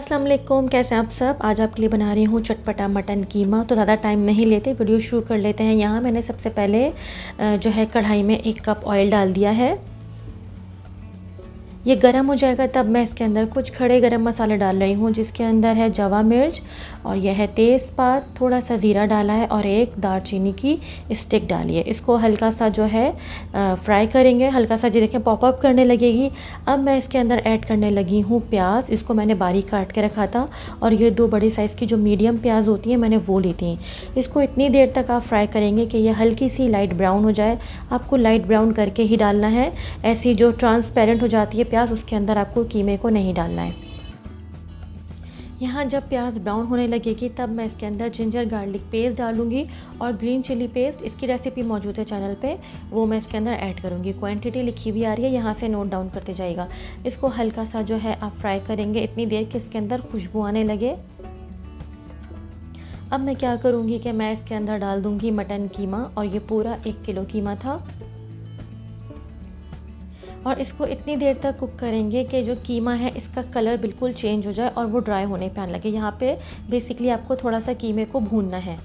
अस्सलाम वालेकुम, कैसे हैं आप सब। आज आपके लिए बना रही हूँ चटपटा मटन कीमा। तो ज़्यादा टाइम नहीं लेते, वीडियो शुरू कर लेते हैं। यहाँ मैंने सबसे पहले जो है कढ़ाई में 1 कप ऑयल डाल दिया है। ये गरम हो जाएगा तब मैं इसके अंदर कुछ खड़े गरम मसाले डाल रही हूँ, जिसके अंदर है जवा मिर्च और यह है तेज़पात, थोड़ा सा ज़ीरा डाला है और 1 दालचीनी की स्टिक डाली है। इसको हल्का सा जो है फ्राई करेंगे। हल्का सा जी देखें पॉपअप करने लगेगी। अब मैं इसके अंदर ऐड करने लगी हूँ प्याज। इसको मैंने बारीक काट के रखा था और ये 2 बड़ी साइज़ की जो मीडियम प्याज होती है मैंने वो ली थी। इसको इतनी देर तक आप फ्राई करेंगे कि ये हल्की सी लाइट ब्राउन हो जाए। आपको लाइट ब्राउन करके ही डालना है, ऐसी जो ट्रांसपेरेंट हो जाती है प्याज उसके अंदर आपको कीमे को नहीं डालना है। यहाँ जब प्याज ब्राउन होने लगेगी तब मैं इसके अंदर जिंजर गार्लिक पेस्ट डालूंगी और ग्रीन चिली पेस्ट, इसकी रेसिपी मौजूद है चैनल पे, वो मैं इसके अंदर ऐड करूँगी। क्वांटिटी लिखी हुई आ रही है, यहाँ से नोट डाउन करते जाइएगा। इसको हल्का सा जो है आप फ्राई करेंगे इतनी देर कि इसके अंदर खुशबू आने लगे। अब मैं क्या करूँगी कि मैं इसके अंदर डाल दूँगी मटन कीमा, और ये पूरा 1 किलो कीमा था। और इसको इतनी देर तक कुक करेंगे कि जो कीमा है इसका कलर बिल्कुल चेंज हो जाए और वो ड्राई होने पे आने लगे। यहाँ पे बेसिकली आपको थोड़ा सा कीमे को भूनना है।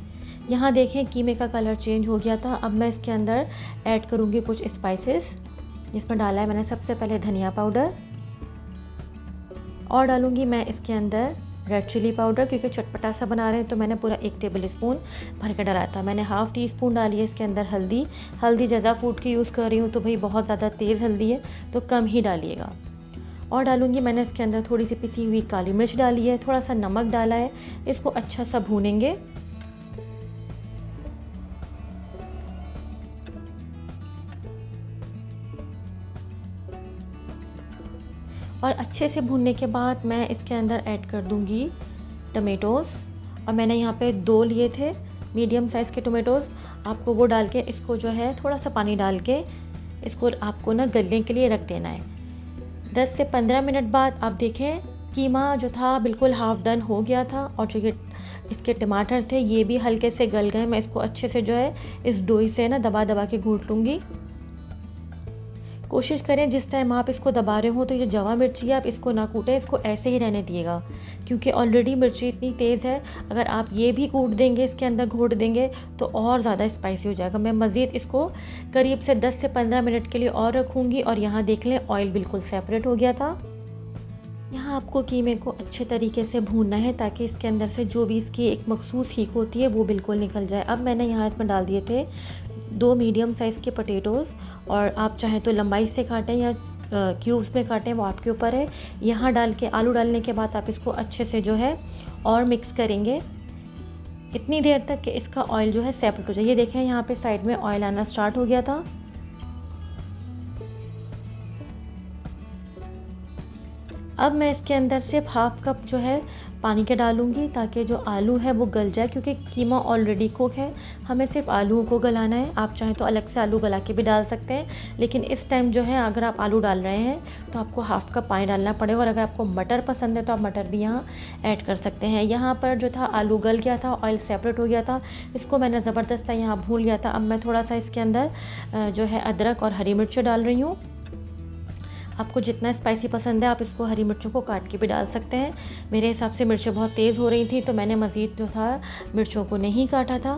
यहाँ देखें कीमे का कलर चेंज हो गया था। अब मैं इसके अंदर ऐड करूँगी कुछ स्पाइसेस, जिसमें डाला है मैंने सबसे पहले धनिया पाउडर, और डालूँगी मैं इसके अंदर रेड चिली पाउडर, क्योंकि चटपटा सा बना रहे हैं तो मैंने पूरा 1 टेबल स्पून भर के डाला था। मैंने ½ टी स्पून डाली है इसके अंदर हल्दी ज़्यादा फूड की यूज़ कर रही हूँ तो भाई बहुत ज़्यादा तेज़ हल्दी है तो कम ही डालिएगा। और डालूँगी मैंने इसके अंदर थोड़ी सी पिसी हुई काली मिर्च डाली है, थोड़ा सा नमक डाला है। इसको अच्छा सा भूनेंगे। और अच्छे से भूनने के बाद मैं इसके अंदर ऐड कर दूंगी टमेटोज़, और मैंने यहाँ पे 2 लिए थे मीडियम साइज़ के टोमेटोज़। आपको वो डाल के इसको जो है थोड़ा सा पानी डाल के इसको आपको ना गलने के लिए रख देना है। 10 से 15 मिनट बाद आप देखें कीमा जो था बिल्कुल हाफ़ डन हो गया था, और जो ये इसके टमाटर थे ये भी हल्के से गल गए। मैं इसको अच्छे से जो है इस डोई से ना दबा दबा के घूट लूँगी। कोशिश करें जिस टाइम आप इसको दबा रहे हो तो ये जवा मिर्ची है आप इसको ना कूटें, इसको ऐसे ही रहने दिएगा, क्योंकि ऑलरेडी मिर्ची इतनी तेज़ है। अगर आप ये भी कूट देंगे, इसके अंदर घोट देंगे तो और ज़्यादा स्पाइसी हो जाएगा। मैं मज़ीद इसको करीब से 10 से 15 मिनट के लिए और रखूँगी। और यहाँ देख लें ऑयल बिल्कुल सेपरेट हो गया था। यहाँ आपको कीमे को अच्छे तरीके से भूनना है ताकि इसके अंदर से जो भी इसकी एक मखसूस हीक होती है वो बिल्कुल निकल जाए। अब मैंने यहाँ इसमें डाल दिए थे 2 मीडियम साइज़ के पोटैटोज़, और आप चाहें तो लंबाई से काटें या क्यूब्स में काटें, वो आपके ऊपर है। यहाँ डाल के आलू डालने के बाद आप इसको अच्छे से जो है और मिक्स करेंगे इतनी देर तक कि इसका ऑयल जो है सेपरेट हो जाए। ये देखें यहाँ पे साइड में ऑयल आना स्टार्ट हो गया था। अब मैं इसके अंदर सिर्फ ½ कप जो है पानी के डालूंगी ताकि जो आलू है वो गल जाए, क्योंकि कीमा ऑलरेडी कुक है, हमें सिर्फ आलूओं को गलाना है। आप चाहें तो अलग से आलू गला के भी डाल सकते हैं, लेकिन इस टाइम जो है अगर आप आलू डाल रहे हैं तो आपको ½ कप पानी डालना पड़ेगा। और अगर आपको मटर पसंद है तो आप मटर भी यहाँ ऐड कर सकते हैं। यहाँ पर जो था आलू गल गया था, ऑयल सेपरेट हो गया था, इसको मैंने ज़बरदस्त यहाँ भून लिया था। अब मैं थोड़ा सा इसके अंदर जो है अदरक और हरी मिर्चें डाल रही हूँ। आपको जितना स्पाइसी पसंद है आप इसको हरी मिर्चों को काट के भी डाल सकते हैं। मेरे हिसाब से मिर्चें बहुत तेज़ हो रही थी तो मैंने मज़ीद जो था मिर्चों को नहीं काटा था।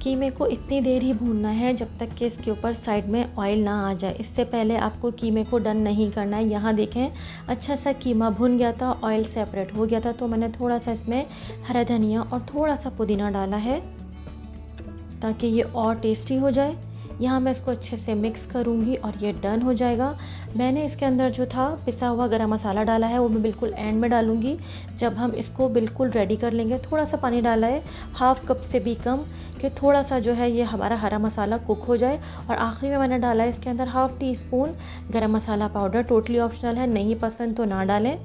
कीमे को इतनी देर ही भूनना है जब तक कि इसके ऊपर साइड में ऑयल ना आ जाए। इससे पहले आपको कीमे को डन नहीं करना है। यहाँ देखें अच्छा सा कीमा भुन गया था, ऑयल सेपरेट हो गया था, तो मैंने थोड़ा सा इसमें हरा धनिया और थोड़ा सा पुदीना डाला है ताकि ये और टेस्टी हो जाए। यहाँ मैं इसको अच्छे से मिक्स करूँगी और ये डन हो जाएगा। मैंने इसके अंदर जो था पिसा हुआ गरम मसाला डाला है, वो मैं बिल्कुल एंड में डालूँगी जब हम इसको बिल्कुल रेडी कर लेंगे। थोड़ा सा पानी डाला है, ½ कप से भी कम, कि थोड़ा सा जो है ये हमारा हरा मसाला कुक हो जाए। और आखिरी में मैंने डाला है इसके अंदर ½ टी स्पून गरम मसाला पाउडर, टोटली ऑप्शनल है, नहीं पसंद तो ना डालें।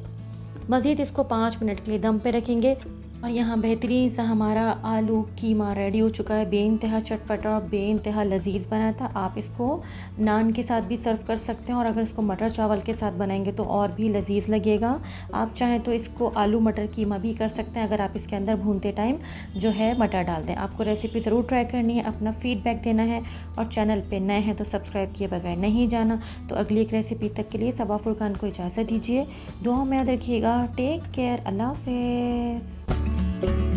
मज़ीद इसको 5 मिनट के लिए दम पे रखेंगे। और यहाँ बेहतरीन सा हमारा आलू कीमा रेडी हो चुका है, बेइंतहा चटपटा और बेइंतहा लजीज बना था। आप इसको नान के साथ भी सर्व कर सकते हैं और अगर इसको मटर चावल के साथ बनाएंगे तो और भी लजीज लगेगा। आप चाहें तो इसको आलू मटर कीमा भी कर सकते हैं अगर आप इसके अंदर भूनते टाइम जो है मटर डाल दें। आपको रेसिपी ज़रूर ट्राई करनी है, अपना फीडबैक देना है और चैनल पर नए हैं तो सब्सक्राइब किए बगैर नहीं जाना। तो अगली एक रेसिपी तक के लिए सबा फुरकान को इजाज़त दीजिए। दुआओं में याद रखिएगा। Take care. अल्लाह हाफ़िज़।